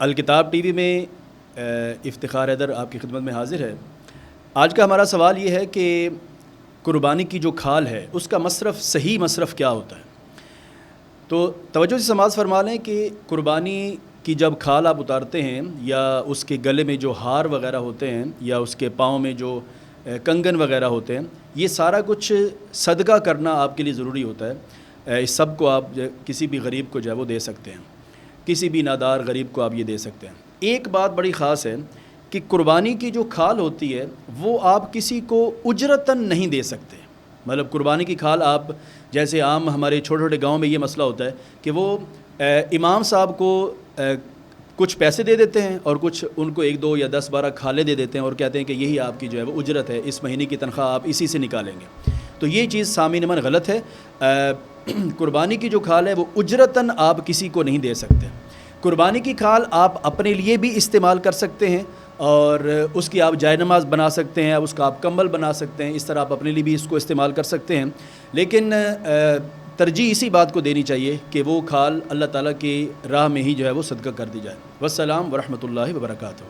الکتاب T V میں افتخار حیدر آپ کی خدمت میں حاضر ہے۔ آج کا ہمارا سوال یہ ہے کہ قربانی کی جو کھال ہے اس کا مصرف، صحیح مصرف کیا ہوتا ہے؟ تو توجہ سے سماعت فرما لیں کہ قربانی کی جب کھال آپ اتارتے ہیں یا اس کے گلے میں جو ہار وغیرہ ہوتے ہیں یا اس کے پاؤں میں جو کنگن وغیرہ ہوتے ہیں، یہ سارا کچھ صدقہ کرنا آپ کے لیے ضروری ہوتا ہے۔ اس سب کو آپ کسی بھی غریب کو جو ہے وہ دے سکتے ہیں، کسی بھی نادار غریب کو آپ یہ دے سکتے ہیں۔ ایک بات بڑی خاص ہے کہ قربانی کی جو کھال ہوتی ہے وہ آپ کسی کو اجرتاً نہیں دے سکتے۔ مطلب قربانی کی کھال آپ، جیسے عام ہمارے چھوٹے چھوٹے گاؤں میں یہ مسئلہ ہوتا ہے کہ وہ امام صاحب کو کچھ پیسے دے دیتے ہیں اور کچھ ان کو 1 2 یا 10 12 کھالیں دے دیتے ہیں اور کہتے ہیں کہ یہی آپ کی جو ہے وہ اجرت ہے، اس مہینے کی تنخواہ آپ اسی سے نکالیں گے۔ تو یہ چیز سامعین من غلط ہے۔ قربانی کی جو کھال ہے وہ اجرتاً آپ کسی کو نہیں دے سکتے۔ قربانی کی کھال آپ اپنے لیے بھی استعمال کر سکتے ہیں اور اس کی آپ جائے نماز بنا سکتے ہیں، اس کا آپ کمبل بنا سکتے ہیں، اس طرح آپ اپنے لیے بھی اس کو استعمال کر سکتے ہیں، لیکن ترجیح اسی بات کو دینی چاہیے کہ وہ کھال اللہ تعالیٰ کی راہ میں ہی جو ہے وہ صدقہ کر دی جائے۔ والسلام ورحمۃ اللہ وبرکاتہ۔